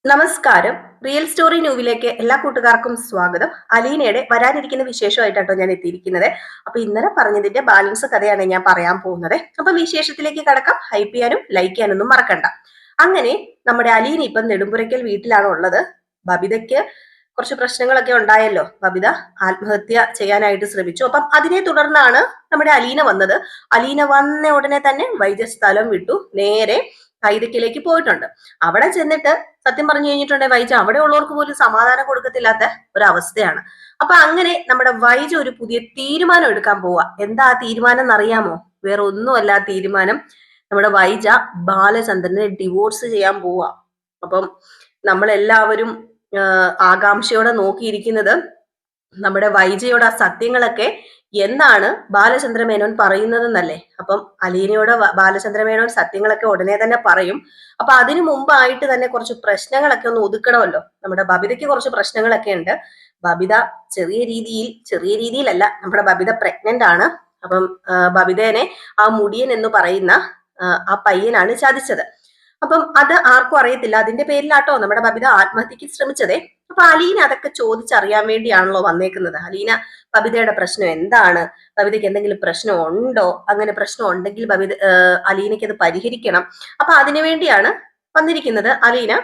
നമസ്കാരം. Real story ന്യൂവിലേക്ക് എല്ലാ കൂട്ടുകാർക്കും സ്വാഗതം. അലീനയുടെ വരാനിരിക്കുന്ന വിശേഷമായിട്ടാട്ടോ ഞാൻ എത്തിയിരിക്കുന്നത്. അപ്പൊ ഇന്നലെ പറഞ്ഞതിന്റെ ബാലൻസ് കഥയാണ് ഞാൻ പറയാൻ പോകുന്നത്. അപ്പൊ വിശേഷത്തിലേക്ക് കടക്കാം. ഹൈപ്പ് ചെയ്യാനും ലൈക്ക് ചെയ്യാനൊന്നും മറക്കണ്ട. അങ്ങനെ നമ്മുടെ അലീന ഇപ്പം നെടുമ്പുരയ്ക്കൽ വീട്ടിലാണ് ഉള്ളത്. ബബിതയ്ക്ക് കുറച്ച് പ്രശ്നങ്ങളൊക്കെ ഉണ്ടായല്ലോ. ബബിത ആത്മഹത്യ ചെയ്യാനായിട്ട് ശ്രമിച്ചു. അപ്പം അതിനെ തുടർന്നാണ് നമ്മുടെ അലീന വന്നത്. അലീന വന്ന ഉടനെ തന്നെ വൈദ്യ സ്ഥലം വിട്ടു നേരെ കൈതയ്ക്കിലേക്ക് പോയിട്ടുണ്ട്. അവിടെ ചെന്നിട്ട് സത്യം പറഞ്ഞു കഴിഞ്ഞിട്ടുണ്ടെങ്കിൽ വൈജ അവിടെ ഉള്ളവർക്ക് പോലും സമാധാനം കൊടുക്കത്തില്ലാത്ത ഒരവസ്ഥയാണ്. അപ്പൊ അങ്ങനെ നമ്മുടെ വൈജ ഒരു പുതിയ തീരുമാനം എടുക്കാൻ പോവാ. എന്താ ആ തീരുമാനം എന്നറിയാമോ? വേറെ ഒന്നുമല്ല ആ തീരുമാനം. നമ്മുടെ വൈജ ബാലചന്ദ്രനെ ഡിവോഴ്സ് ചെയ്യാൻ പോവാ. അപ്പം നമ്മളെല്ലാവരും ആകാംക്ഷയോടെ നോക്കിയിരിക്കുന്നത് നമ്മുടെ വൈജയുടെ ആ സത്യങ്ങളൊക്കെ എന്നാണ് ബാലചന്ദ്രമേനോൻ പറയുന്നതെന്നല്ലേ. അപ്പം അലീനയോട് ബാലചന്ദ്രമേനോൻ സത്യങ്ങളൊക്കെ ഉടനെ തന്നെ പറയും. അപ്പൊ അതിനു മുമ്പായിട്ട് തന്നെ കുറച്ച് പ്രശ്നങ്ങളൊക്കെ ഒന്ന് ഒതുക്കണമല്ലോ. നമ്മുടെ ബബിതയ്ക്ക് കുറച്ച് പ്രശ്നങ്ങളൊക്കെ ഉണ്ട്. ബബിത ചെറിയ രീതിയിലല്ല, നമ്മുടെ ബബിത പ്രഗ്നന്റ് ആണ്. അപ്പം ബബിതേനെ ആ മുടിയൻ എന്ന് പറയുന്ന ആ പയ്യനാണ് ചതിച്ചത്. അപ്പം അത് ആർക്കും അറിയത്തില്ല. അതിന്റെ പേരിലാട്ടോ നമ്മുടെ ബബിത ആത്മഹത്യക്ക് ശ്രമിച്ചതേ. അപ്പൊ അലീന അതൊക്കെ ചോദിച്ചറിയാൻ വേണ്ടിയാണല്ലോ വന്നേക്കുന്നത്. അലീന ബബിതയുടെ പ്രശ്നം എന്താണ്, ബബിതയ്ക്ക് എന്തെങ്കിലും പ്രശ്നം ഉണ്ടോ, അങ്ങനെ പ്രശ്നം ഉണ്ടെങ്കിൽ അലീനയ്ക്ക് അത് പരിഹരിക്കണം. അപ്പൊ അതിനു വേണ്ടിയാണ് വന്നിരിക്കുന്നത്. അലീന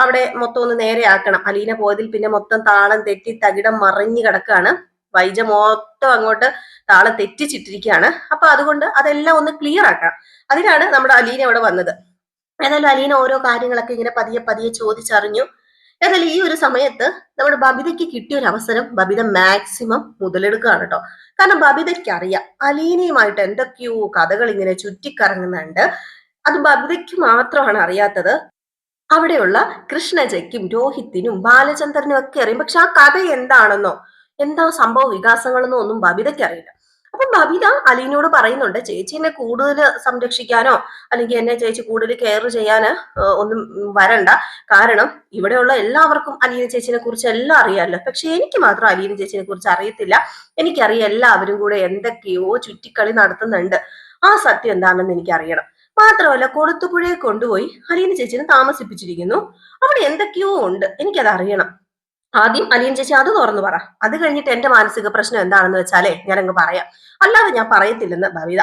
അവിടെ മൊത്തം ഒന്ന് നേരെയാക്കണം. അലീന പോയതിൽ പിന്നെ മൊത്തം താളം തെറ്റി തകിടം മറിഞ്ഞു കിടക്കുകയാണ്. വൈജ മൊത്തം അങ്ങോട്ട് താളം തെറ്റിച്ചിട്ടിരിക്കുകയാണ്. അപ്പൊ അതുകൊണ്ട് അതെല്ലാം ഒന്ന് ക്ലിയർ ആക്കണം. അതിനാണ് നമ്മുടെ അലീന അവിടെ വന്നത്. ഏതായാലും അലീന ഓരോ കാര്യങ്ങളൊക്കെ ഇങ്ങനെ പതിയെ പതിയെ ചോദിച്ചറിഞ്ഞു. ഏതായാലും ഈ ഒരു സമയത്ത് നമ്മുടെ ബബിതയ്ക്ക് കിട്ടിയ ഒരു അവസരം ബബിത മാക്സിമം മുതലെടുക്കുകയാണ് കേട്ടോ. കാരണം ബബിതയ്ക്ക് അറിയാം അലീനയുമായിട്ട് എന്തൊക്കെയോ കഥകൾ ഇങ്ങനെ ചുറ്റിക്കറങ്ങുന്നുണ്ട്. അത് ബബിതയ്ക്ക് മാത്രമാണ് അറിയാത്തത്. അവിടെയുള്ള കൃഷ്ണജയ്ക്കും രോഹിത്തിനും ബാലചന്ദ്രനും ഒക്കെ അറിയാം. പക്ഷെ ആ കഥ എന്താണെന്നോ എന്താ സംഭവ വികാസങ്ങളെന്നോ ഒന്നും ബബിതയ്ക്ക് അറിയില്ല. അപ്പൊ ബബിത അലീനോട് പറയുന്നുണ്ട്, ചേച്ചി എന്നെ കൂടുതൽ സംരക്ഷിക്കാനോ അല്ലെങ്കിൽ എന്നെ ചേച്ചി കൂടുതൽ കെയർ ചെയ്യാന് ഒന്നും വരണ്ട. കാരണം ഇവിടെയുള്ള എല്ലാവർക്കും അലീന ചേച്ചിനെ കുറിച്ച് എല്ലാം അറിയാമല്ലോ. പക്ഷെ എനിക്ക് മാത്രം അലീന ചേച്ചിനെ കുറിച്ച് അറിയത്തില്ല. എനിക്കറിയാം എല്ലാവരും കൂടെ എന്തൊക്കെയോ ചുറ്റിക്കളി നടത്തുന്നുണ്ട്. ആ സത്യം എന്താണെന്ന് എനിക്കറിയണം. മാത്രമല്ല കൊളുത്തുപുഴയെ കൊണ്ടുപോയി അലീന ചേച്ചിനെ താമസിപ്പിച്ചിരിക്കുന്നു. അവിടെ എന്തൊക്കെയോ ഉണ്ട്, എനിക്കത് അറിയണം. ആദ്യം അലീന ചേച്ചി അത് തുറന്നു പറ. അത് കഴിഞ്ഞിട്ട് എന്റെ മാനസിക പ്രശ്നം എന്താണെന്ന് വെച്ചാലേ ഞാനങ്ങ് പറയാം. അല്ലാതെ ഞാൻ പറയത്തില്ലെന്ന് ഭവിത.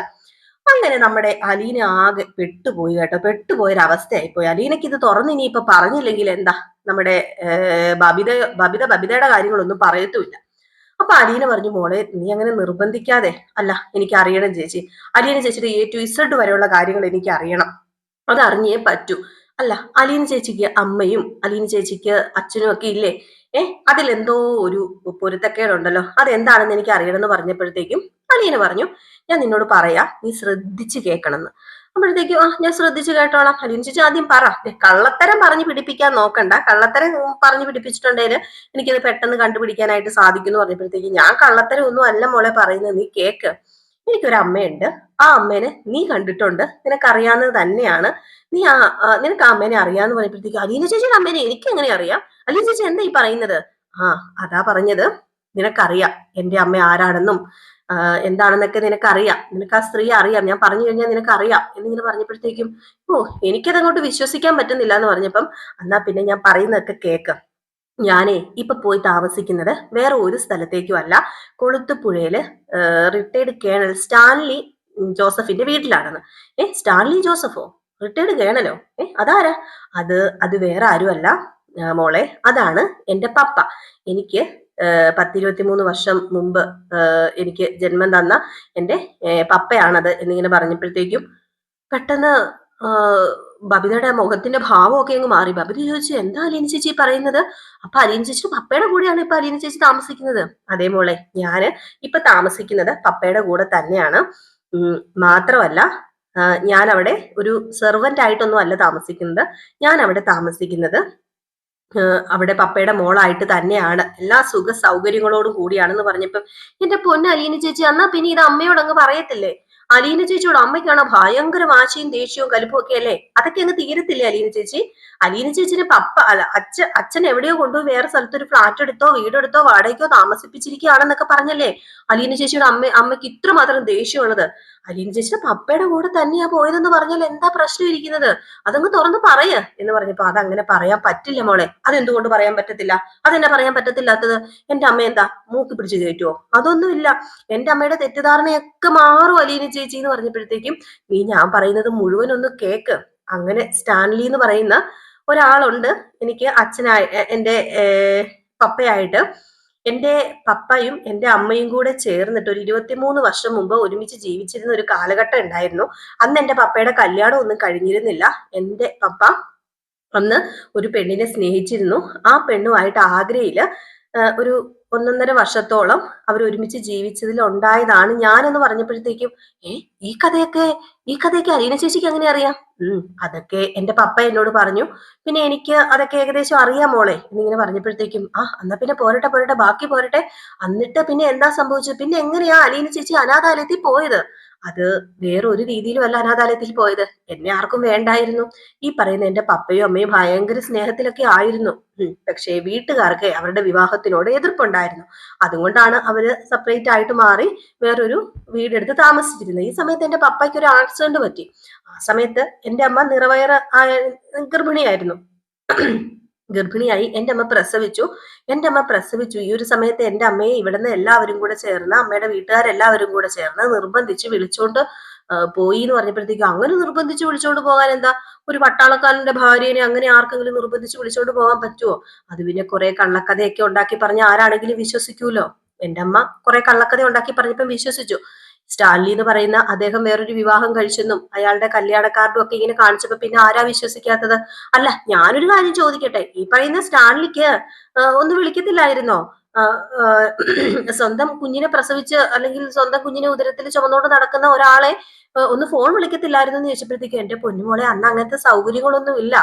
അങ്ങനെ നമ്മുടെ അലീന ആകെ പെട്ടുപോയി കേട്ടോ. പെട്ടുപോയൊരവസ്ഥയായി പോയി. അലീനയ്ക്ക് ഇത് തുറന്ന് ഇനിയിപ്പൊ പറഞ്ഞില്ലെങ്കിൽ എന്താ, നമ്മുടെ ബബിതയുടെ കാര്യങ്ങളൊന്നും പറയത്തുമില്ല. അപ്പൊ അലീന പറഞ്ഞു, മോളെ നീ അങ്ങനെ നിർബന്ധിക്കാതെ. അല്ല എനിക്ക് അറിയണം ചേച്ചി, അലീന ചേച്ചിയുടെ A to Z വരെയുള്ള കാര്യങ്ങൾ എനിക്ക് അറിയണം. അതറിഞ്ഞേ പറ്റൂ. അല്ല അലീന ചേച്ചിക്ക് അമ്മയും അലീന ചേച്ചിക്ക് അച്ഛനും ഒക്കെ ഇല്ലേ? അതിലെന്തോ ഒരു പൊരുത്തക്കേടുണ്ടല്ലോ. അതെന്താണെന്ന് എനിക്ക് അറിയണമെന്ന് പറഞ്ഞപ്പോഴത്തേക്കും അലീന പറഞ്ഞു, ഞാൻ നിന്നോട് പറയാം, നീ ശ്രദ്ധിച്ച് കേൾക്കണമെന്ന്. അപ്പോഴത്തേക്കും ഞാൻ ശ്രദ്ധിച്ച് കേട്ടോളാം. അലീന ചേച്ചി ആദ്യം പറ. കള്ളത്തരം പറഞ്ഞു പിടിപ്പിക്കാൻ നോക്കണ്ട. കള്ളത്തരം പറഞ്ഞു പിടിപ്പിച്ചിട്ടുണ്ടെങ്കിൽ എനിക്കത് പെട്ടെന്ന് കണ്ടുപിടിക്കാനായിട്ട് സാധിക്കും എന്ന് പറഞ്ഞപ്പോഴത്തേക്കും ഞാൻ കള്ളത്തരം ഒന്നും അല്ല മോളെ പറയുന്നത്, നീ കേക്ക്. എനിക്കൊരു അമ്മയുണ്ട്. ആ അമ്മേനെ നീ കണ്ടിട്ടുണ്ട്, നിനക്കറിയാവുന്നത് തന്നെയാണ്. നീ നിനക്ക് ആ അമ്മേനെ അറിയാന്ന് പറഞ്ഞപ്പോഴത്തേക്ക് അലീന ചേച്ചിയുടെ അമ്മേനെ എനിക്ക് എങ്ങനെ അറിയാം? അലീന ചേച്ചി എന്താ ഈ പറയുന്നത്? അതാ പറഞ്ഞത്, നിനക്കറിയാം എന്റെ അമ്മ ആരാണെന്നും എന്താണെന്നൊക്കെ നിനക്കറിയാം. നിനക്ക് ആ സ്ത്രീ അറിയാം. ഞാൻ പറഞ്ഞു കഴിഞ്ഞാൽ നിനക്കറിയാം എന്നിങ്ങനെ പറഞ്ഞപ്പോഴത്തേക്കും എനിക്കതങ്ങോട്ട് വിശ്വസിക്കാൻ പറ്റുന്നില്ല എന്ന് പറഞ്ഞപ്പം, എന്നാ പിന്നെ ഞാൻ പറയുന്നതൊക്കെ കേക്ക്. ഞാനേ ഇപ്പൊ പോയി താമസിക്കുന്നത് വേറെ ഒരു സ്ഥലത്തേക്കും അല്ല, കൊളുത്തുപുഴയില് റിട്ടയർഡ് കേണൽ സ്റ്റാൻലി ജോസഫിന്റെ വീട്ടിലാണെന്ന്. സ്റ്റാൻലി ജോസഫോ? റിട്ടയർഡ് കേണലോ? അതാരാ? അത് വേറെ ആരുമല്ല മോളെ, അതാണ് എന്റെ പപ്പ. എനിക്ക് 10-23 വർഷം മുമ്പ് എനിക്ക് ജന്മം തന്ന എന്റെ പപ്പയാണത് എന്നിങ്ങനെ പറഞ്ഞപ്പോഴത്തേക്കും പെട്ടെന്ന് ബബിതയുടെ മുഖത്തിന്റെ ഭാവമൊക്കെ അങ്ങ് മാറി. ബബിത ചോദിച്ചു, എന്താ അലീന ചേച്ചി പറയുന്നത്? അപ്പൊ അലീന ചേച്ചി പപ്പയുടെ കൂടെയാണ് ഇപ്പൊ അലീന ചേച്ചി താമസിക്കുന്നത്. അതേ മോളെ, ഞാന് ഇപ്പൊ താമസിക്കുന്നത് പപ്പയുടെ കൂടെ തന്നെയാണ്. മാത്രമല്ല ഞാൻ അവിടെ ഒരു സെർവന്റ് ആയിട്ടൊന്നും അല്ല താമസിക്കുന്നത്. ഞാൻ അവിടെ താമസിക്കുന്നത് അവിടെ പപ്പയുടെ മോളായിട്ട് തന്നെയാണ്. എല്ലാ സുഖ സൗകര്യങ്ങളോടും കൂടിയാണെന്ന് പറഞ്ഞപ്പം, എന്റെ പൊന്ന് അലീന ചേച്ചി, എന്നാ പിന്നെ ഇത് അമ്മയോട് അങ്ങ് പറയത്തില്ലേ? അലീന ചേച്ചിയോട് അമ്മയ്ക്കാണോ ഭയങ്കര വാശിയും ദേഷ്യവും കലിപ്പും ഒക്കെ അല്ലേ? അതൊക്കെ അങ്ങ് തീരത്തില്ലേ അലീന ചേച്ചി? അലീന ചേച്ചിന് പപ്പ അല്ല അച്ഛൻ എവിടെയോ കൊണ്ടുപോയി വേറെ സ്ഥലത്തൊരു ഫ്ലാറ്റ് എടുത്തോ വീടെടുത്തോ വാടകയ്ക്കോ താമസിപ്പിച്ചിരിക്കുകയാണെന്നൊക്കെ പറഞ്ഞല്ലേ അലീന ചേച്ചിയുടെ അമ്മയ്ക്ക് ഇത്രമാത്രം ദേഷ്യമുള്ളത്? അലീന ചേച്ചിയുടെ പപ്പയുടെ കൂടെ തന്നെയാ പോയതെന്ന് പറഞ്ഞാൽ എന്താ പ്രശ്നം ഇരിക്കുന്നത്? അതങ്ങ് തുറന്ന് എന്ന് പറഞ്ഞപ്പോ അതങ്ങനെ പറയാൻ പറ്റില്ല മോളെ. അതെന്തുകൊണ്ട് പറയാൻ പറ്റത്തില്ല? അതെന്നെ പറയാൻ പറ്റത്തില്ലാത്തത്? എന്റെ അമ്മ എന്താ മൂക്കി പിടിച്ച് കയറ്റുവോ? അതൊന്നുമില്ല. എന്റെ അമ്മയുടെ തെറ്റിദ്ധാരണയൊക്കെ മാറും അലീന ചേച്ചി എന്ന് പറഞ്ഞപ്പോഴത്തേക്കും, നീ ഞാൻ പറയുന്നത് മുഴുവൻ ഒന്ന് കേക്ക്. അങ്ങനെ സ്റ്റാൻലി എന്ന് പറയുന്ന ഒരാളുണ്ട് എനിക്ക് അച്ഛനായി, എന്റെ പപ്പയായിട്ട്. എന്റെ പപ്പയും എന്റെ അമ്മയും കൂടെ ചേർന്നിട്ട് ഒരു 23 വർഷം മുമ്പ് ഒരുമിച്ച് ജീവിച്ചിരുന്ന ഒരു കാലഘട്ടം ഉണ്ടായിരുന്നു. അന്ന് എന്റെ പപ്പയുടെ കല്യാണം ഒന്നും കഴിഞ്ഞിരുന്നില്ല. എന്റെ പപ്പ അന്ന് ഒരു പെണ്ണിനെ സ്നേഹിച്ചിരുന്നു. ആ പെണ്ണുമായിട്ട് ആഗ്രയില് ഒരു 1.5 വർഷത്തോളം അവർ ഒരുമിച്ച് ജീവിച്ചതിൽ ഉണ്ടായതാണ് ഞാനെന്ന് പറഞ്ഞപ്പോഴത്തേക്കും, ഏ ഈ കഥയൊക്കെ ഈ കഥയൊക്കെ അലീന ചേച്ചിക്ക് എങ്ങനെ അറിയാം? അതൊക്കെ എന്റെ പപ്പ എന്നോട് പറഞ്ഞു. പിന്നെ എനിക്ക് അതൊക്കെ ഏകദേശം അറിയാം മോളെ എന്നിങ്ങനെ പറഞ്ഞപ്പോഴത്തേക്കും, എന്നാ പിന്നെ പോരട്ടെ പോരട്ടെ, ബാക്കി പോരട്ടെ. എന്നിട്ട് പിന്നെ എന്താ സംഭവിച്ചത്? പിന്നെ എങ്ങനെയാ അലീന ചേച്ചി അനാഥാലയത്തിൽ പോയത്? അത് വേറെ ഒരു രീതിയിലും അല്ല അനാഥാലയത്തിൽ പോയത്. എന്നെ ആർക്കും വേണ്ടായിരുന്നു. ഈ പറയുന്ന എന്റെ പപ്പയും അമ്മയും ഭയങ്കര സ്നേഹത്തിലൊക്കെ ആയിരുന്നു. പക്ഷേ വീട്ടുകാർക്ക് അവരുടെ വിവാഹത്തിനോട് എതിർപ്പുണ്ടായിരുന്നു. അതുകൊണ്ടാണ് അവര് സെപ്പറേറ്റ് ആയിട്ട് മാറി വേറൊരു വീടെടുത്ത് താമസിച്ചിരുന്നത്. ഈ സമയത്ത് എന്റെ പപ്പയ്ക്ക് ഒരു ആക്സിഡന്റ് പറ്റി. ആ സമയത്ത് എന്റെ അമ്മ ഗർഭിണിയായിരുന്നു. ഗർഭിണിയായി എന്റെ അമ്മ പ്രസവിച്ചു. ഈ ഒരു സമയത്ത് എന്റെ അമ്മയെ ഇവിടുന്ന് എല്ലാവരും കൂടെ ചേർന്ന്, അമ്മയുടെ വീട്ടുകാരെല്ലാവരും കൂടെ ചേർന്ന് നിർബന്ധിച്ച് വിളിച്ചോണ്ട് പോയി എന്ന് പറഞ്ഞപ്പോഴത്തേക്കും, അങ്ങനെ നിർബന്ധിച്ച് വിളിച്ചോണ്ട് പോകാൻ എന്താ? ഒരു പട്ടാളക്കാരന്റെ ഭാര്യനെ അങ്ങനെ ആർക്കെങ്കിലും നിർബന്ധിച്ച് വിളിച്ചോണ്ട് പോകാൻ പറ്റുമോ? അത് പിന്നെ കുറെ കള്ളക്കഥയൊക്കെ ഉണ്ടാക്കി പറഞ്ഞ ആരാണെങ്കിലും വിശ്വസിക്കൂലോ. എന്റെ അമ്മ കുറെ കള്ളക്കഥ ഉണ്ടാക്കി പറഞ്ഞപ്പം വിശ്വസിച്ചു. സ്റ്റാൻലി എന്ന് പറയുന്ന അദ്ദേഹം വേറൊരു വിവാഹം കഴിച്ചെന്നും അയാളുടെ കല്യാണ കാർഡും ഒക്കെ ഇങ്ങനെ കാണിച്ചപ്പോ പിന്നെ ആരാ വിശ്വസിക്കാത്തത്? അല്ല, ഞാനൊരു കാര്യം ചോദിക്കട്ടെ, ഈ പറയുന്ന സ്റ്റാൻലിക്ക് ഒന്ന് വിളിക്കത്തില്ലായിരുന്നോ? സ്വന്തം കുഞ്ഞിനെ പ്രസവിച്ച് അല്ലെങ്കിൽ സ്വന്തം കുഞ്ഞിനെ ഉദരത്തിൽ ചുമന്നോണ്ട് നടക്കുന്ന ഒരാളെ ഒന്ന് ഫോൺ വിളിക്കത്തില്ലായിരുന്നു എന്ന് ചോദിച്ചപ്പോഴത്തേക്കും, എന്റെ പൊന്നുമോളെ, അന്ന് അങ്ങനത്തെ സൗകര്യങ്ങളൊന്നും ഇല്ല.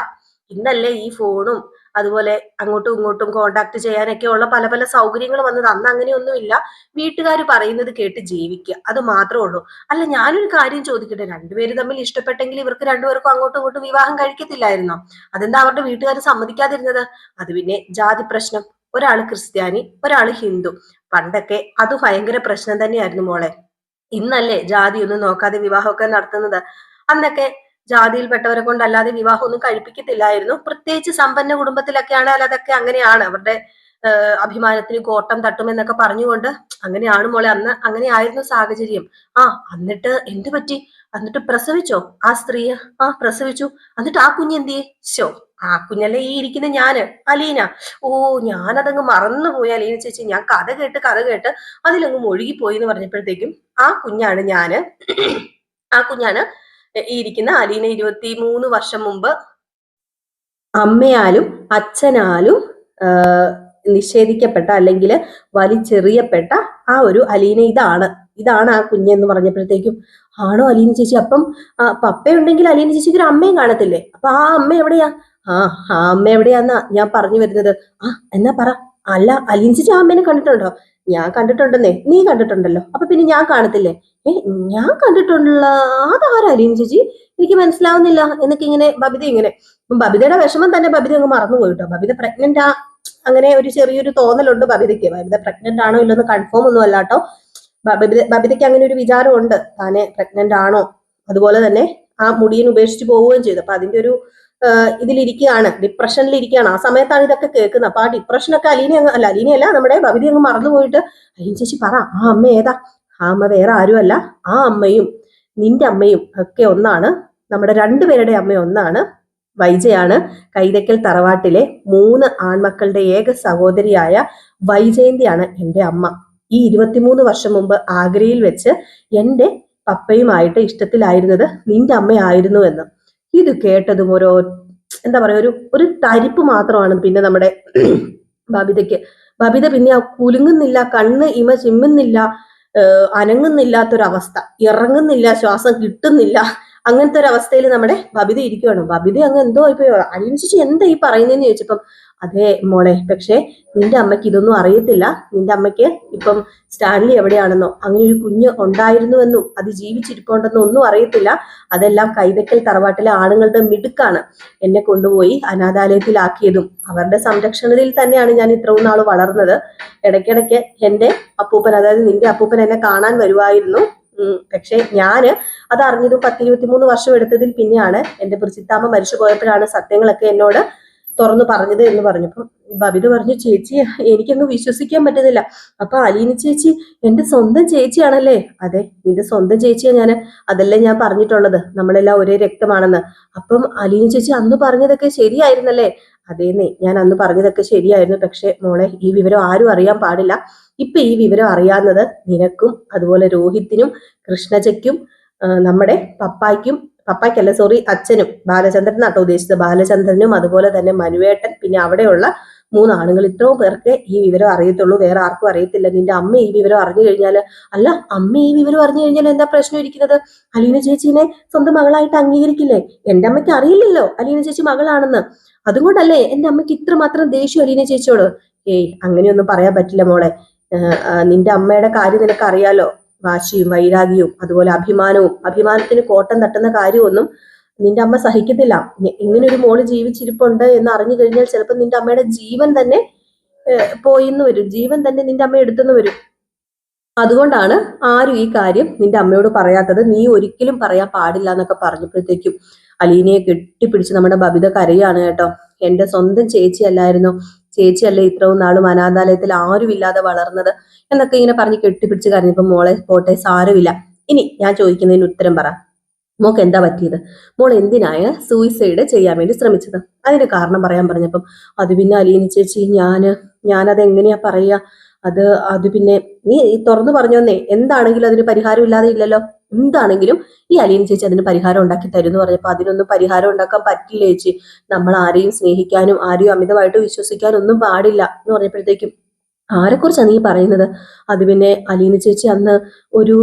ഇന്നല്ലേ ഈ ഫോണും അതുപോലെ അങ്ങോട്ടും ഇങ്ങോട്ടും കോണ്ടാക്ട് ചെയ്യാനൊക്കെ ഉള്ള പല പല സൗകര്യങ്ങൾ വന്നത്. അന്ന് അങ്ങനെയൊന്നും ഇല്ല. വീട്ടുകാർ പറയുന്നത് കേട്ട് ജീവിക്കുക, അത് മാത്രമേ ഉള്ളൂ. അല്ല, ഞാനൊരു കാര്യം ചോദിക്കട്ടെ, രണ്ടുപേര് തമ്മിൽ ഇഷ്ടപ്പെട്ടെങ്കിൽ ഇവർക്ക് രണ്ടുപേർക്കും അങ്ങോട്ടും ഇങ്ങോട്ടും വിവാഹം കഴിക്കത്തില്ലായിരുന്നോ? അതെന്താ അവരുടെ വീട്ടുകാർ സമ്മതിക്കാതിരുന്നത്? അത് പിന്നെ ജാതി പ്രശ്നം. ഒരാള് ക്രിസ്ത്യാനി, ഒരാള് ഹിന്ദു. പണ്ടൊക്കെ അത് ഭയങ്കര പ്രശ്നം തന്നെയായിരുന്നു മോളെ. ഇന്നല്ലേ ജാതി ഒന്നും നോക്കാതെ വിവാഹമൊക്കെ നടത്തുന്നത്. അന്നൊക്കെ ജാതിയിൽപ്പെട്ടവരെ കൊണ്ടല്ലാതെ വിവാഹം ഒന്നും കഴിപ്പിക്കത്തില്ലായിരുന്നു. പ്രത്യേകിച്ച് സമ്പന്ന കുടുംബത്തിലൊക്കെ ആണെങ്കിൽ അതൊക്കെ അങ്ങനെയാണ്. അവരുടെ അഭിമാനത്തിന് കോട്ടം തട്ടുമെന്നൊക്കെ പറഞ്ഞുകൊണ്ട് അങ്ങനെയാണ് മോളെ. അന്ന് അങ്ങനെയായിരുന്നു സാഹചര്യം. എന്നിട്ട് എന്ത് പറ്റി? എന്നിട്ട് പ്രസവിച്ചോ ആ സ്ത്രീ? പ്രസവിച്ചു. എന്നിട്ട് ആ കുഞ്ഞെന്തിയെ? ശോ, ആ കുഞ്ഞല്ലേ ഈ ഇരിക്കുന്ന ഞാന്, അലീന. ഓ, ഞാനതങ്ങ് മറന്നുപോയി അലീന ചേച്ചി. ഞാൻ കഥ കേട്ട് അതിലങ്ങ് ഒഴുകിപ്പോയി എന്ന് പറഞ്ഞപ്പോഴത്തേക്കും, ആ കുഞ്ഞാണ് ഞാന്. ആ കുഞ്ഞാണ് ഈ ഇരിക്കുന്ന അലീന. 23 വർഷം മുമ്പ് അമ്മയാലും അച്ഛനാലും നിഷേധിക്കപ്പെട്ട അല്ലെങ്കിൽ വലിച്ചെറിയപ്പെട്ട ആ ഒരു അലീന ഇതാണ് ആ കുഞ്ഞെന്ന് പറഞ്ഞപ്പോഴത്തേക്കും, ആണോ അലീന ചേച്ചി? അപ്പം പപ്പയുണ്ടെങ്കിൽ അലീന ചേച്ചിക്ക് ഒരു അമ്മയും കാണത്തില്ലേ? അപ്പൊ ആ അമ്മ എവിടെയാ? ആ അമ്മ എവിടെയാന്നാ ഞാൻ പറഞ്ഞു വരുന്നത്. എന്നാ പറ. അല്ല, അലീന ചേച്ചി ആ അമ്മേനെ കണ്ടിട്ടുണ്ടോ? ഞാൻ കണ്ടിട്ടുണ്ടെന്നേ. നീ കണ്ടിട്ടുണ്ടല്ലോ, അപ്പൊ പിന്നെ ഞാൻ കാണത്തില്ലേ? ഞാൻ കണ്ടിട്ടുള്ള അതാരാ അലീന ചേച്ചി? എനിക്ക് മനസ്സിലാവുന്നില്ല എന്നൊക്കെ ഇങ്ങനെ ബബിതയുടെ വിഷമം തന്നെ ബബിത അങ്ങ് മറന്നുപോയി കേട്ടോ. ബബിത പ്രഗ്നന്റ് അങ്ങനെ ഒരു ചെറിയൊരു തോന്നലുണ്ട് ബബിതയ്ക്ക്. ബബിത പ്രഗ്നന്റ് ആണോ ഇല്ലെന്ന് കൺഫേം ഒന്നും അല്ല കേട്ടോ. ബബിതയ്ക്ക് അങ്ങനെ ഒരു വിചാരമുണ്ട്, താനെ പ്രഗ്നന്റ് ആണോ. അതുപോലെ തന്നെ ആ മുടിയൻ ഉപേക്ഷിച്ച് പോവുകയും ചെയ്തു. അപ്പൊ അതിന്റെ ഒരു ഇതിലിരിക്കുകയാണ്, ഡിപ്രഷനിലിരിക്കുകയാണ്. ആ സമയത്താണ് ഇതൊക്കെ കേൾക്കുന്നത്. അപ്പൊ ആ ഡിപ്രഷനൊക്കെ അലീനയല്ല, നമ്മുടെ ബബിത അങ്ങ് മറന്നുപോയിട്ട്, അലീന ചേച്ചി പറ, ആ അമ്മ ഏതാ? ആ അമ്മ വേറെ ആരുമല്ല, ആ അമ്മയും നിന്റെ അമ്മയും ഒക്കെ ഒന്നാണ്. നമ്മുടെ രണ്ടുപേരുടെ അമ്മ ഒന്നാണ്. വൈജയാണ്. കൈതക്കൽ തറവാട്ടിലെ 3 ആൺമക്കളുടെ ഏക സഹോദരിയായ വൈജയന്തിയാണ് എൻ്റെ അമ്മ. ഈ 23 വർഷം മുമ്പ് ആഗ്രയിൽ വെച്ച് എൻ്റെ പപ്പയുമായിട്ട് ഇഷ്ടത്തിലായിരുന്നത് നിന്റെ അമ്മയായിരുന്നു എന്ന്. ഇത് കേട്ടതും എന്താ പറയാ, ഒരു തരിപ്പ് മാത്രമാണ് പിന്നെ നമ്മുടെ ബബിതയ്ക്ക്. ബബിത പിന്നെ കുലുങ്ങുന്നില്ല, കണ്ണ് ചിമ്മുന്നില്ല, അനങ്ങുന്നില്ലാത്തൊരവസ്ഥ, ഇറങ്ങുന്നില്ല, ശ്വാസം കിട്ടുന്നില്ല. അങ്ങനത്തെ ഒരു അവസ്ഥയിൽ നമ്മുടെ ബബിത ഇരിക്കുകയാണ്. ബബിത അങ്ങ് എന്തോ ഇപ്പൊ അലീന ചേച്ചി എന്താ ഈ പറയുന്നതെന്ന് ചോദിച്ചപ്പം, അതെ മോളെ, പക്ഷെ നിന്റെ അമ്മയ്ക്ക് ഇതൊന്നും അറിയത്തില്ല. നിന്റെ അമ്മയ്ക്ക് ഇപ്പം സ്റ്റാൻലി എവിടെയാണെന്നോ അങ്ങനെ ഒരു കുഞ്ഞ് ഉണ്ടായിരുന്നുവെന്നും അത് ജീവിച്ചിരിപ്പുണ്ടെന്നും ഒന്നും അറിയത്തില്ല. അതെല്ലാം കൈതക്കൽ തറവാട്ടിലെ ആണുങ്ങളുടെ മിടുക്കാണ് എന്നെ കൊണ്ടുപോയി അനാഥാലയത്തിലാക്കിയതും. അവരുടെ സംരക്ഷണയിൽ തന്നെയാണ് ഞാൻ ഇത്രയും നാൾ വളർന്നത്. ഇടയ്ക്കിടയ്ക്ക് എൻ്റെ അപ്പൂപ്പൻ, അതായത് നിന്റെ അപ്പൂപ്പൻ എന്നെ കാണാൻ വരുമായിരുന്നു. പക്ഷെ ഞാന് അത് അറിഞ്ഞതും 10-23 വർഷം എടുത്തതിൽ പിന്നെയാണ് എന്റെ ചിത്താമ്മ മരിച്ചു പോയപ്പോഴാണ് സത്യങ്ങളൊക്കെ എന്നോട് തുറന്നു പറഞ്ഞത് എന്ന് പറഞ്ഞപ്പം ബബിത പറഞ്ഞു, ചേച്ചി എനിക്കൊന്നും വിശ്വസിക്കാൻ പറ്റുന്നില്ല. അപ്പൊ അലീന ചേച്ചി എന്റെ സ്വന്തം ചേച്ചിയാണല്ലേ? അതെ, നിന്റെ സ്വന്തം ചേച്ചിയാ ഞാന്. അതല്ലേ ഞാൻ പറഞ്ഞിട്ടുള്ളത്, നമ്മളെല്ലാം ഒരേ രക്തമാണെന്ന്. അപ്പം അലീന ചേച്ചി അന്ന് പറഞ്ഞതൊക്കെ ശരിയായിരുന്നല്ലേ? അതേന്നേ, ഞാൻ അന്ന് പറഞ്ഞതൊക്കെ ശരിയായിരുന്നു. പക്ഷെ മോളെ, ഈ വിവരം ആരും അറിയാൻ പാടില്ല. ഇപ്പൊ ഈ വിവരം അറിയാവുന്നത് നിനക്കും അതുപോലെ രോഹിത്തിനും കൃഷ്ണജയ്ക്കും നമ്മുടെ പപ്പായ്ക്കല്ല, സോറി, അച്ഛനും, ബാലചന്ദ്രൻ എന്നാട്ടോ ഉദ്ദേശിച്ചത്, ബാലചന്ദ്രനും അതുപോലെ തന്നെ മനുവേട്ടൻ, പിന്നെ അവിടെയുള്ള 3 ആണുങ്ങൾ, ഇത്രയും പേർക്ക് ഈ വിവരം അറിയത്തുള്ളൂ. വേറെ ആർക്കും അറിയത്തില്ല. നിന്റെ അമ്മ ഈ വിവരം അറിഞ്ഞു കഴിഞ്ഞാൽ, അല്ല, അമ്മ ഈ വിവരം അറിഞ്ഞു കഴിഞ്ഞാൽ എന്താ പ്രശ്നം ഇരിക്കുന്നത്? അലീന ചേച്ചീനെ സ്വന്തം മകളായിട്ട് അംഗീകരിക്കില്ലേ? എന്റെ അമ്മയ്ക്ക് അറിയില്ലല്ലോ അലീന ചേച്ചി മകളാണെന്ന്. അതുകൊണ്ടല്ലേ എന്റെ അമ്മയ്ക്ക് ഇത്രമാത്രം ദേഷ്യം അലീന ചേച്ചിയോട്? ഏയ്, അങ്ങനെയൊന്നും പറയാൻ പറ്റില്ല മോളെ. നിന്റെ അമ്മയുടെ കാര്യം നിനക്ക് അറിയാലോ. വാശിയും വൈരാഗ്യവും അതുപോലെ അഭിമാനത്തിന് കോട്ടം തട്ടുന്ന കാര്യമൊന്നും നിന്റെ അമ്മ സഹിക്കത്തില്ല. ഇങ്ങനെ ഒരു മോള് ജീവിച്ചിരിപ്പുണ്ട് എന്ന് അറിഞ്ഞു കഴിഞ്ഞാൽ ചിലപ്പോൾ നിന്റെ അമ്മയുടെ ജീവൻ തന്നെ പോയിന്ന് വരും, ജീവൻ തന്നെ നിന്റെ അമ്മ എടുത്തെന്ന് വരും. അതുകൊണ്ടാണ് ആരും ഈ കാര്യം നിന്റെ അമ്മയോട് പറയാത്തത്. നീ ഒരിക്കലും പറയാൻ പാടില്ല എന്നൊക്കെ പറഞ്ഞപ്പോഴത്തേക്കും അലീനയെ കെട്ടിപ്പിടിച്ച് നമ്മുടെ ബബിത കരയാണ് കേട്ടോ. എന്റെ സ്വന്തം ചേച്ചി അല്ലായിരുന്നു, ചേച്ചിയല്ലേ ഇത്രയും നാളും അനാഥാലയത്തിൽ ആരുമില്ലാതെ വളർന്നത് എന്നൊക്കെ ഇങ്ങനെ പറഞ്ഞ് കെട്ടിപ്പിടിച്ച് കരഞ്ഞപ്പോ, മോളെ പോട്ടെ, സാരമില്ല. ഇനി ഞാൻ ചോദിക്കുന്നതിന് ഉത്തരം പറ. മോക്ക് എന്താ പറ്റിയത്? മോൾ എന്തിനാണ് സൂയിസൈഡ് ചെയ്യാൻ വേണ്ടി ശ്രമിച്ചത്? അതിന്റെ കാരണം പറയാൻ പറഞ്ഞപ്പം, അത് പിന്നെ അലീന ചേച്ചി, ഞാനത് എങ്ങനെയാ പറയാ, അത് പിന്നെ നീ തുറന്നു പറഞ്ഞോന്നേ, എന്താണെങ്കിലും അതിന് പരിഹാരം ഇല്ലാതെ ഇല്ലല്ലോ. എന്താണെങ്കിലും ഈ അലീന ചേച്ചി അതിന് പരിഹാരം ഉണ്ടാക്കി തരും എന്ന് പറഞ്ഞപ്പോ, അതിനൊന്നും പരിഹാരം ഉണ്ടാക്കാൻ പറ്റില്ല ചേച്ചി. നമ്മൾ ആരെയും സ്നേഹിക്കാനും ആരെയും അമിതമായിട്ട് വിശ്വസിക്കാനും ഒന്നും പാടില്ല എന്ന് പറഞ്ഞപ്പോഴത്തേക്കും, ആരെക്കുറിച്ചാ നീ പറയുന്നത്? അത് പിന്നെ അലീന ചേച്ചി അന്ന് ഒരു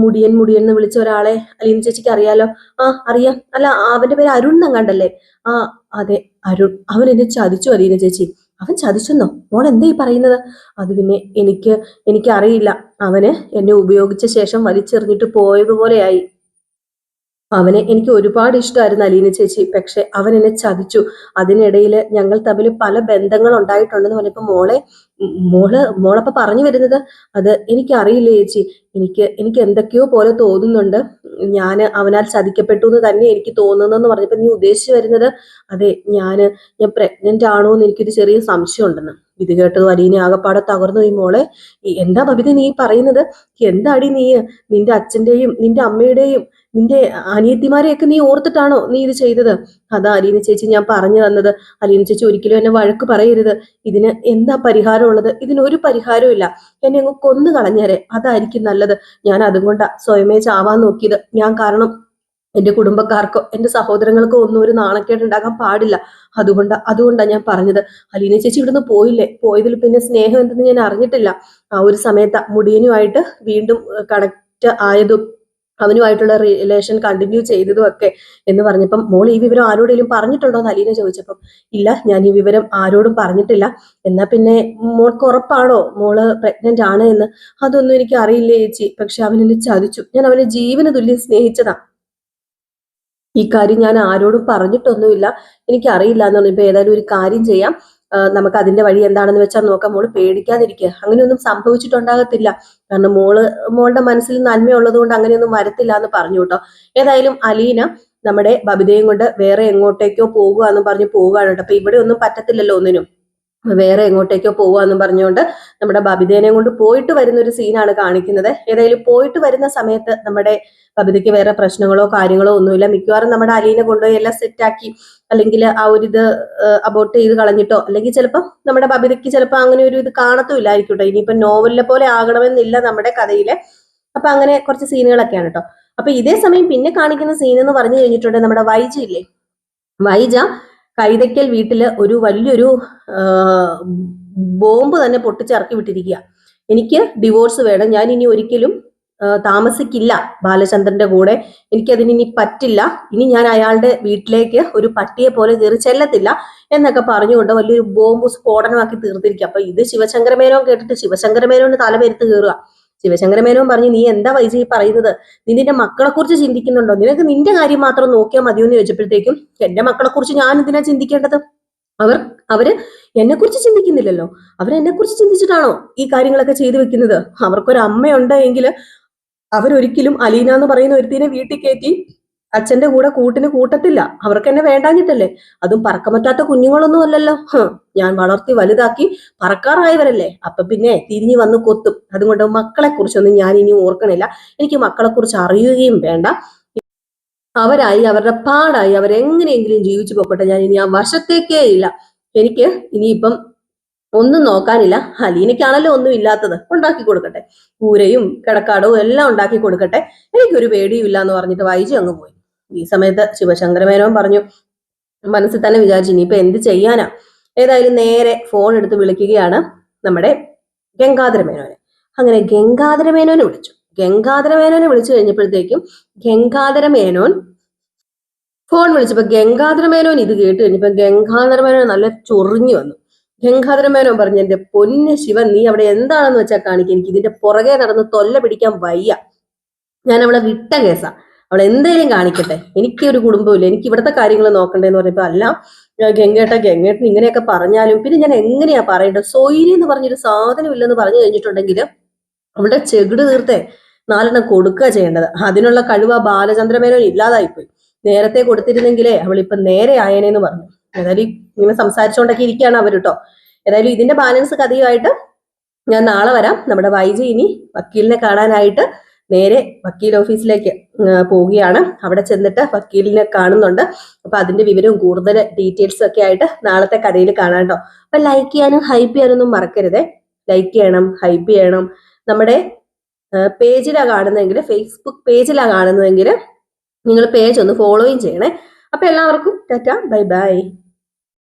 മുടിയൻ എന്ന് വിളിച്ച ഒരാളെ അലീന ചേച്ചിക്ക് അറിയാലോ. ആ, അറിയാം. അല്ല, അവന്റെ പേര് അരുൺ എന്നങ്ങാണ്ടല്ലേ? ആ, അതെ, അരുൺ. അവൻ എന്നെ ചതിച്ചു അലീന ചേച്ചി. അവൻ ചതിച്ചെന്നോ? മോൾ എന്താ ഈ പറയുന്നത്? അത് പിന്നെ എനിക്ക് അറിയില്ല. അവന് എന്നെ ഉപയോഗിച്ച ശേഷം വലിച്ചെറിഞ്ഞിട്ട് പോയതുപോലെയായി. അവനെ എനിക്ക് ഒരുപാട് ഇഷ്ടമായിരുന്നു അലീന ചേച്ചി. പക്ഷെ അവൻ എന്നെ ചതിച്ചു. അതിനിടയിൽ ഞങ്ങൾ തമ്മിൽ പല ബന്ധങ്ങൾ ഉണ്ടായിട്ടുണ്ടെന്ന് പറഞ്ഞപ്പോ, മോളപ്പൊ പറഞ്ഞു വരുന്നത്, അത് എനിക്കറിയില്ല ചേച്ചി. എനിക്ക് എന്തൊക്കെയോ പോലെ തോന്നുന്നുണ്ട്. ഞാൻ അവനാൽ ചതിക്കപ്പെട്ടു എന്ന് തന്നെ എനിക്ക് തോന്നുന്നെന്ന് പറഞ്ഞപ്പോ, നീ ഉദ്ദേശിച്ചു വരുന്നത്? അതെ, ഞാൻ പ്രഗ്നന്റ് ആണോ എന്ന് എനിക്കൊരു ചെറിയ സംശയം ഉണ്ടെന്ന്. ഇത് കേട്ടത് അലീന ആകപ്പാടെ തകർന്നു. ഈ മോളെ, എന്താ ബബിത നീ പറയുന്നത്? എന്താടി നീ നിന്റെ അച്ഛന്റെയും നിന്റെ അമ്മയുടെയും നിന്റെ അനിയത്തിമാരെയൊക്കെ നീ ഓർത്തിട്ടാണോ നീ ഇത് ചെയ്തത്? അതാ അലീന ചേച്ചി ഞാൻ പറഞ്ഞു തന്നത്. അലീന ചേച്ചി ഒരിക്കലും എന്നെ വഴക്ക് പറയരുത്. ഇതിന് എന്താ പരിഹാരം ഉള്ളത്? ഇതിനൊരു പരിഹാരവും ഇല്ല. എന്നെ അങ്ങ് കൊന്നു കളഞ്ഞേരെ, അതായിരിക്കും നല്ലത്. ഞാൻ അതുകൊണ്ടാ സ്വയമേ ചാവാൻ നോക്കിയത്. ഞാൻ കാരണം എന്റെ കുടുംബക്കാർക്കോ എന്റെ സഹോദരങ്ങൾക്കോ ഒന്നും ഒരു നാണക്കേട് ഉണ്ടാകാൻ പാടില്ല. അതുകൊണ്ടാ ഞാൻ പറഞ്ഞത്. അലീന ചേച്ചി ഇവിടുന്ന് പോയില്ലേ? പോയതിൽ പിന്നെ സ്നേഹം എന്തെന്ന് ഞാൻ അറിഞ്ഞിട്ടില്ല. ആ ഒരു സമയത്ത് മുടിയനുമായിട്ട് വീണ്ടും കണക്ട് ആയതും അവനുമായിട്ടുള്ള റിലേഷൻ കണ്ടിന്യൂ ചെയ്തതും ഒക്കെ എന്ന് പറഞ്ഞപ്പം, മോൾ ഈ വിവരം ആരോടെങ്കിലും പറഞ്ഞിട്ടുണ്ടോ എന്ന് അലീന ചോദിച്ചപ്പം, ഇല്ല, ഞാൻ ഈ വിവരം ആരോടും പറഞ്ഞിട്ടില്ല. എന്നാ പിന്നെ മോൾക്ക് ഉറപ്പാണോ മോള് പ്രഗ്നന്റ് ആണ് എന്ന്? അതൊന്നും എനിക്ക് അറിയില്ല ചേച്ചി. പക്ഷെ അവൻ എന്നെ ചതിച്ചു. ഞാൻ അവനെ ജീവന് തുല്യം സ്നേഹിച്ചതാ. ഈ കാര്യം ഞാൻ ആരോടും പറഞ്ഞിട്ടൊന്നുമില്ല. എനിക്കറിയില്ല എന്ന് പറഞ്ഞപ്പോ, ഏതായാലും ഒരു കാര്യം ചെയ്യാം, നമുക്ക് അതിന്റെ വഴി എന്താണെന്ന് വെച്ചാൽ നോക്കാം. മോള് പേടിക്കാതിരിക്കുക. അങ്ങനെയൊന്നും സംഭവിച്ചിട്ടുണ്ടാകത്തില്ല. കാരണം മോളുടെ മനസ്സിൽ നന്മയുള്ളത് കൊണ്ട് അങ്ങനെയൊന്നും വരത്തില്ല എന്ന് പറഞ്ഞു കേട്ടോ. ഏതായാലും അലീന നമ്മുടെ ബബിതയും കൊണ്ട് വേറെ എങ്ങോട്ടേക്കോ പോകുക എന്ന് പറഞ്ഞ് പോവുകയാണ് കേട്ടോ. അപ്പൊ ഇവിടെ ഒന്നും പറ്റത്തില്ലല്ലോ ഒന്നിനും. വേറെ എങ്ങോട്ടേക്കോ പോവാന്നും പറഞ്ഞുകൊണ്ട് നമ്മുടെ ബബിതേനെ കൊണ്ട് പോയിട്ട് വരുന്ന ഒരു സീനാണ് കാണിക്കുന്നത്. ഏതായാലും പോയിട്ട് വരുന്ന സമയത്ത് നമ്മുടെ ബബിതയ്ക്ക് വേറെ പ്രശ്നങ്ങളോ കാര്യങ്ങളോ ഒന്നുമില്ല. മിക്കവാറും നമ്മുടെ അലീനെ കൊണ്ടുപോയി എല്ലാം സെറ്റാക്കി, അല്ലെങ്കിൽ ആ ഒരു ഇത് അബോർട്ട് ചെയ്ത് കളഞ്ഞിട്ടോ, അല്ലെങ്കിൽ ചിലപ്പം നമ്മുടെ ബബിതയ്ക്ക് ചിലപ്പോൾ അങ്ങനെ ഒരു ഇത് കാണത്തുമില്ലായിരിക്കും കേട്ടോ. ഇനിയിപ്പോ നോവലിനെ പോലെ ആകണമെന്നില്ല നമ്മുടെ കഥയിലെ. അപ്പൊ അങ്ങനെ കുറച്ച് സീനുകളൊക്കെയാണ് കേട്ടോ. അപ്പൊ ഇതേ സമയം പിന്നെ കാണിക്കുന്ന സീൻ എന്ന് പറഞ്ഞു കഴിഞ്ഞിട്ടുണ്ടെങ്കിൽ, നമ്മുടെ വൈജ ഇല്ലേ, വൈജ കൈതയ്ക്കൽ വീട്ടില് ഒരു വലിയൊരു ബോംബ് തന്നെ പൊട്ടിച്ചിറക്കി വിട്ടിരിക്കുക. എനിക്ക് ഡിവോഴ്സ് വേണം, ഞാൻ ഇനി ഒരിക്കലും താമസിക്കില്ല ബാലചന്ദ്രന്റെ കൂടെ, എനിക്കതിന് ഇനി പറ്റില്ല, ഇനി ഞാൻ അയാളുടെ വീട്ടിലേക്ക് ഒരു പട്ടിയെ പോലെ കയറി ചെല്ലത്തില്ല എന്നൊക്കെ പറഞ്ഞുകൊണ്ട് വലിയൊരു ബോംബ് സ്ഫോടനമാക്കി തീർത്തിരിക്കുക. അപ്പൊ ഇത് ശിവശങ്കര മേനോൻ കേട്ടിട്ട് ശിവശങ്കര മേനോന് തലപെരുത്ത് കയറുക. ശിവശങ്കര മേനോൻ പറഞ്ഞു, നീ എന്താ വൈജ ഈ പറയുന്നത്? നീ നിന്റെ മക്കളെ കുറിച്ച് ചിന്തിക്കുന്നുണ്ടോ? നിനക്ക് നിന്റെ കാര്യം മാത്രം നോക്കിയാൽ മതിയോ എന്ന് ചോദിച്ചപ്പോഴത്തേക്കും, എന്റെ മക്കളെ കുറിച്ച് ഞാൻ എന്തിനാ ചിന്തിക്കേണ്ടത്? അവര് എന്നെ കുറിച്ച് ചിന്തിക്കുന്നില്ലല്ലോ. അവരെന്നെ കുറിച്ച് ചിന്തിച്ചിട്ടാണോ ഈ കാര്യങ്ങളൊക്കെ ചെയ്തു വെക്കുന്നത്? അവർക്കൊരു അമ്മയുണ്ട് എങ്കിൽ അവരൊരിക്കലും അലീന എന്ന് പറയുന്ന ഒരുത്തിനെ വീട്ടിൽ കയറ്റി അച്ഛന്റെ കൂടെ കൂട്ടത്തില്ല. അവർക്ക് എന്നെ വേണ്ടാഞ്ഞിട്ടല്ലേ. അതും പറക്കം പറ്റാത്ത കുഞ്ഞുങ്ങളൊന്നും അല്ലല്ലോ. ഞാൻ വളർത്തി വലുതാക്കി പറക്കാറായവരല്ലേ. അപ്പൊ പിന്നെ തിരിഞ്ഞു വന്ന് കൊത്തും. അതുകൊണ്ട് മക്കളെ കുറിച്ചൊന്നും ഞാൻ ഇനി ഓർക്കണില്ല. എനിക്ക് മക്കളെ കുറിച്ച് അറിയുകയും വേണ്ട. അവരായി അവരുടെ പാടായി അവരെങ്ങനെയെങ്കിലും ജീവിച്ചു പോക്കട്ടെ. ഞാൻ ഇനി ആ വശത്തേക്കേ ഇല്ല. എനിക്ക് ഇനിയിപ്പം ഒന്നും നോക്കാനില്ല. അലീനയ്ക്കാണല്ലോ ഒന്നും ഇല്ലാത്തത്, ഉണ്ടാക്കി കൊടുക്കട്ടെ. കൂരയും കിടക്കാടവും എല്ലാം ഉണ്ടാക്കി കൊടുക്കട്ടെ. എനിക്കൊരു പേടിയും ഇല്ല എന്ന് പറഞ്ഞിട്ട് വൈജി അങ്ങ് പോയി. ഈ സമയത്ത് ശിവശങ്കരമേനോൻ പറഞ്ഞു, മനസ്സിൽ തന്നെ വിചാരിച്ചു ഇനിയിപ്പൊ എന്ത് ചെയ്യാനാ. ഏതായാലും നേരെ ഫോൺ എടുത്ത് വിളിക്കുകയാണ് നമ്മുടെ ഗംഗാധരമേനോനെ. അങ്ങനെ ഗംഗാധരമേനോനെ വിളിച്ചു. ഗംഗാധരമേനോനെ വിളിച്ചു കഴിഞ്ഞപ്പോഴത്തേക്കും ഗംഗാധരമേനോൻ ഫോൺ വിളിച്ചപ്പോ ഗംഗാധരമേനോൻ ഇത് കേട്ട് കഴിഞ്ഞപ്പോ ഗംഗാധരമേനോൻ നല്ല ചൊറിഞ്ഞു വന്നു. ഗംഗാധരമേനോൻ പറഞ്ഞു, എന്റെ പൊന്ന് ശിവൻ, നീ അവിടെ എന്താണെന്ന് വെച്ചാൽ കാണിക്കുക. എനിക്ക് ഇതിന്റെ പുറകെ നടന്ന് തൊല്ല പിടിക്കാൻ വയ്യ. ഞാൻ അവളെ വിട്ട കേസാ. അവൾ എന്തേലും കാണിക്കട്ടെ, എനിക്ക് ഒരു കുടുംബമില്ല, എനിക്ക് ഇവിടുത്തെ കാര്യങ്ങൾ നോക്കണ്ടേന്ന് പറഞ്ഞപ്പോ അല്ല ഗംഗേട്ടൻ ഇങ്ങനെയൊക്കെ പറഞ്ഞാലും പിന്നെ ഞാൻ എങ്ങനെയാ പറയേണ്ടത്. സൊയിരി എന്ന് പറഞ്ഞൊരു സാധനം ഇല്ലെന്ന് പറഞ്ഞു കഴിഞ്ഞിട്ടുണ്ടെങ്കിൽ അവളുടെ ചെകിട് തീർത്തേ 4 കൊടുക്കുക ചെയ്യേണ്ടത്. അതിനുള്ള കഴിവ് ആ ബാലചന്ദ്രമേനോൻ ഇല്ലാതായിപ്പോയി. നേരത്തെ കൊടുത്തിരുന്നെങ്കിലേ അവളിപ്പൊ നേരെ ആയേനേന്ന് പറഞ്ഞു. ഏതായാലും ഇങ്ങനെ സംസാരിച്ചുകൊണ്ടൊക്കെ ഇരിക്കുകയാണ് അവർ കേട്ടോ. ഏതായാലും ഇതിന്റെ ബാലൻസ് കഥയുമായിട്ട് ഞാൻ നാളെ വരാം. നമ്മുടെ വൈജി ഇനി വക്കീലിനെ കാണാനായിട്ട് നേരെ വക്കീൽ ഓഫീസിലേക്ക് പോവുകയാണ്. അവിടെ ചെന്നിട്ട് വക്കീലിനെ കാണുന്നുണ്ട്. അപ്പൊ അതിന്റെ വിവരവും കൂടുതൽ ഡീറ്റെയിൽസും ഒക്കെ ആയിട്ട് നാളത്തെ കഥയിൽ കാണാം കേട്ടോ. അപ്പൊ ലൈക്ക് ചെയ്യാനും ഹൈപ്പ് ചെയ്യാനൊന്നും മറക്കരുതേ. ലൈക്ക് ചെയ്യണം, ഹൈപ്പ് ചെയ്യണം. നമ്മുടെ പേജിലാണ് കാണുന്നതെങ്കിൽ, ഫേസ്ബുക്ക് പേജിലാണ് കാണുന്നതെങ്കിൽ നിങ്ങൾ പേജ് ഒന്ന് ഫോളോയും ചെയ്യണേ. അപ്പൊ എല്ലാവർക്കും ടാറ്റ, ബൈ ബൈ.